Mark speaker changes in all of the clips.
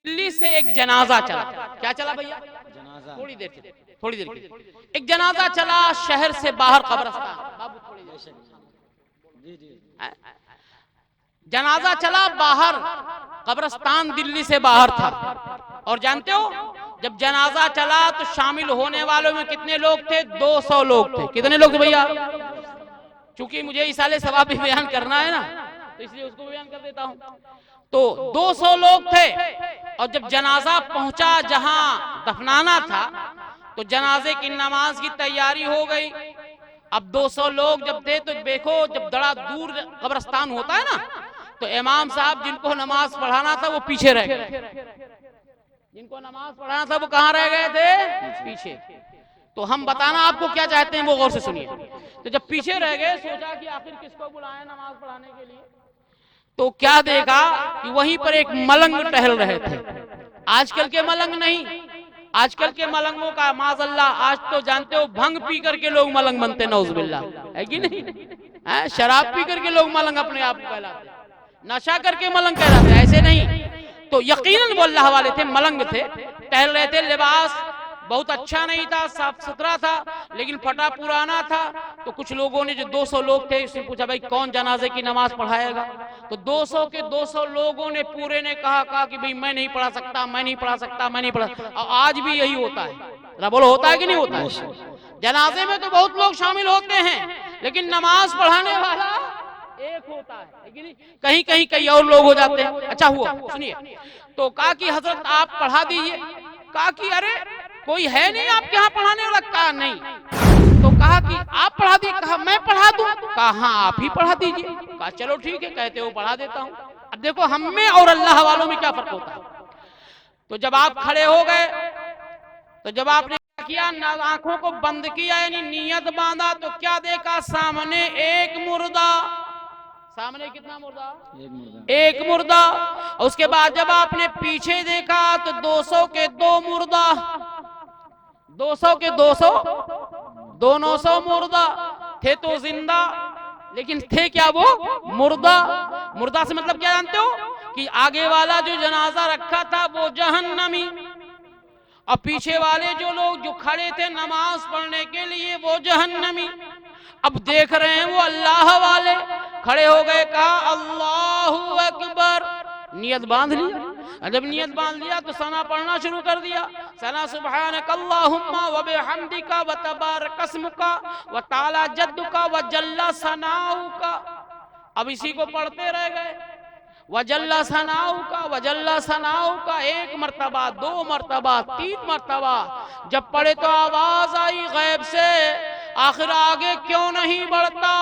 Speaker 1: دلی سے ایک جنازہ چلا. کیا چلا بھیا؟ تھوڑی دیر کے ایک جنازہ چلا شہر سے باہر قبرستان. بابو تھوڑی دیر. جنازہ چلا باہر قبرستان دلی سے باہر تھا. اور جانتے ہو جب جنازہ چلا تو شامل ہونے والوں میں کتنے لوگ تھے؟ 200 لوگ تھے. کتنے لوگ تھے بھیا؟ چونکہ مجھے ایصال ثواب بھی بیان کرنا ہے نا تو اس لیے اس کو بیان کر دیتا ہوں. تو 200 لوگ تھے. اور جب جنازہ پہنچا جہاں دفنانا تھا تو جنازے کی نماز کی تیاری ہو گئی. اب 200 لوگ جب تھے تو دیکھو جب بڑا دور قبرستان ہوتا ہے نا تو امام صاحب جن کو نماز پڑھانا تھا وہ پیچھے رہ گئے. جن کو نماز پڑھانا تھا وہ کہاں رہ گئے تھے؟ پیچھے. تو ہم بتانا آپ کو کیا چاہتے ہیں وہ غور سے سنیے. تو جب پیچھے رہ گئے سوچا کہ آخر کس کو بلائیں نماز پڑھانے کے لیے. تو کیا دیکھا کہ وہیں پر ایک ملنگ ٹہل رہے تھے. آج کل کے ملنگ نہیں. آج کل کے ملنگوں کا معاذ اللہ آج تو جانتے ہو بھنگ پی کر کے لوگ ملنگ بنتے. نعوذ باللہ. ہے کہ نہیں؟ شراب پی کر کے لوگ ملنگ اپنے آپ کو کہلاتے. نشہ کر کے ملنگ کہلاتے. ایسے نہیں. تو یقیناً وہ اللہ والے تھے. ملنگ تھے. ٹہل رہے تھے. لباس بہت اچھا نہیں تھا. صاف ستھرا تھا لیکن پھٹا پرانا تھا. تو کچھ لوگوں نے جو 200 لوگ تھے اس نے پوچھا بھائی کون جنازے کی نماز پڑھائے گا. تو 200 کے 200 لوگوں نے پورے نے کہا کہ بھئی میں نہیں پڑھا سکتا میں نہیں پڑھا سکتا میں نہیں پڑھا. اور آج بھی یہی ہوتا ہے. بولو ہوتا ہے کہ نہیں ہوتا ہے؟ جنازے میں تو بہت لوگ شامل ہوتے ہیں لیکن نماز پڑھانے والا ایک ہوتا ہے. کہیں کہیں کئی اور لوگ ہو جاتے ہیں. اچھا ہوا سنیے. تو کہا کہ حضرت آپ پڑھا دیجئے. کہا کہ ارے کوئی ہے نہیں آپ کے ہاں پڑھانے والا. کہا نہیں. تو کہا کہ آپ پڑھا دیجئے. کہا میں پڑھا دوں. کہا ہاں آپ ہی پڑھا دیجئے. کہا چلو ٹھیک ہے کہتے ہو پڑھا دیتا ہوں. اب دیکھو ہم میں اور اللہ والوں میں کیا فرق ہوتا ہے. تو جب آپ کھڑے ہو گئے تو جب آپ نے کیا آنکھوں کو بند کیا یعنی نیت باندھا تو کیا دیکھا؟ سامنے ایک مردہ. سامنے کتنا مردہ؟ ایک مردہ. اس کے بعد جب آپ نے پیچھے دیکھا تو 200 کے 2 مردہ. 200 کے 200 200 مردہ تھے تو زندہ لیکن تھے کیا وہ؟ مردہ. مردہ سے مطلب کیا جانتے ہو؟ کہ آگے والا جو جنازہ رکھا تھا وہ جہنمی اور پیچھے والے جو لوگ جو کھڑے تھے نماز پڑھنے کے لیے وہ جہنمی. اب دیکھ رہے ہیں وہ اللہ والے کھڑے ہو گئے. کہا اللہ اکبر. نیت باندھ لیا. جب نیت باندھ لیا تو ثنا پڑھنا شروع کر دیا. ثنا سبحانک اللہم وبحمدک وتبارک اسمک وتعالی جدک وجل ثناؤک. اب اسی کو پڑھتے رہ گئے. وجل ثناؤک وجل ثناؤک. 1 مرتبہ 2 مرتبہ 3 مرتبہ. جب پڑھے تو آواز آئی غیب سے آخر آگے کیوں نہیں بڑھتا.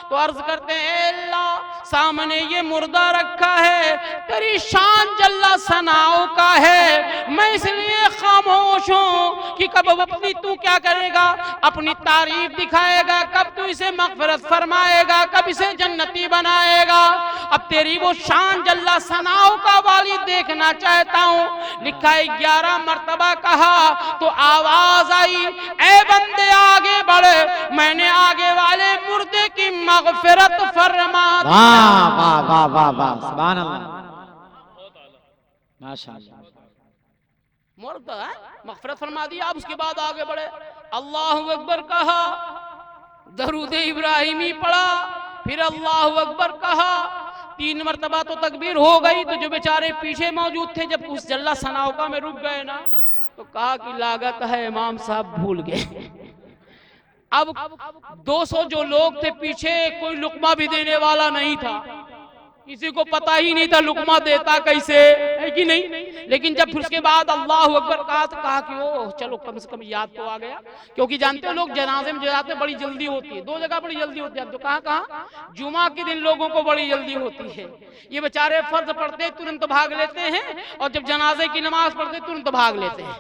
Speaker 1: تو عرض کرتے ہیں اے اللہ سامنے یہ مردہ رکھا ہے تیری شان جل ثناؤ کا ہے. میں اس لیے خاموش ہوں کہ کب اپنی تو کیا کرے گا؟ اپنی تعریف دکھائے گا. کب تو اسے مغفرت فرمائے گا؟ کب اسے جنتی بنائے گا؟ اب تیری وہ شان جل ثناؤ کا والی دیکھنا چاہتا ہوں. لکھا ہے 11 مرتبہ کہا تو آواز آئی اے بندے آگے بڑھے میں نے آگے والے مردے کی مغفرت فرما دی.
Speaker 2: واہ واہ واہ واہ واہ سبحان اللہ ماشاءاللہ.
Speaker 1: مردہ مغفرت فرما دیا. اب اس کے بعد آگے بڑھے اللہ اکبر کہا درود ابراہیمی پڑھا پھر اللہ اکبر کہا 3 مرتبہ تو تکبیر ہو گئی. تو جو بیچارے پیچھے موجود تھے جب اس جل ثناؤ کا میں رک گئے نا تو کہا کہ لاگت ہے امام صاحب بھول گئے. اب 200 جو لوگ تھے پیچھے کوئی لقمہ بھی دینے والا نہیں تھا. کسی کو پتا ہی نہیں تھا لقمہ دیتا کیسے ہے کہ نہیں. لیکن جب پھر اس کے بعد اللہ اکبر کہا تو کہا کہ اوہ چلو کم سے کم یاد تو آ گیا. کیونکہ جانتے ہو لوگ جنازے میں جاتے بڑی جلدی ہوتی ہے. 2 جگہ بڑی جلدی ہوتی ہے. اب تو کہاں جمعہ کے دن لوگوں کو بڑی جلدی ہوتی ہے. یہ بیچارے فرض پڑھتے ترنت بھاگ لیتے ہیں اور جب جنازے کی نماز پڑھتے ترنت بھاگ لیتے ہیں.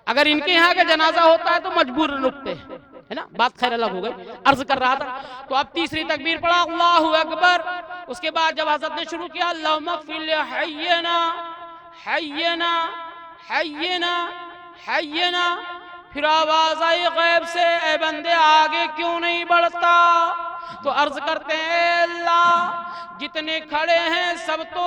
Speaker 1: اگر ان کے یہاں کا جنازہ ہوتا ہے تو مجبور رکتے ہیں ہے نا. بات خیر الگ ہو گئی. عرض کر رہا تھا تو اب تیسری تکبیر پڑھا اللہ اکبر. اس کے بعد جب حضرت نے شروع کیا اللہم اغفر لحینا حینا حینا حینا پھر آواز آئی غیب سے اے بندے آگے کیوں نہیں بڑھتا. تو عرض کرتے ہیں اے اللہ جتنے کھڑے ہیں سب تو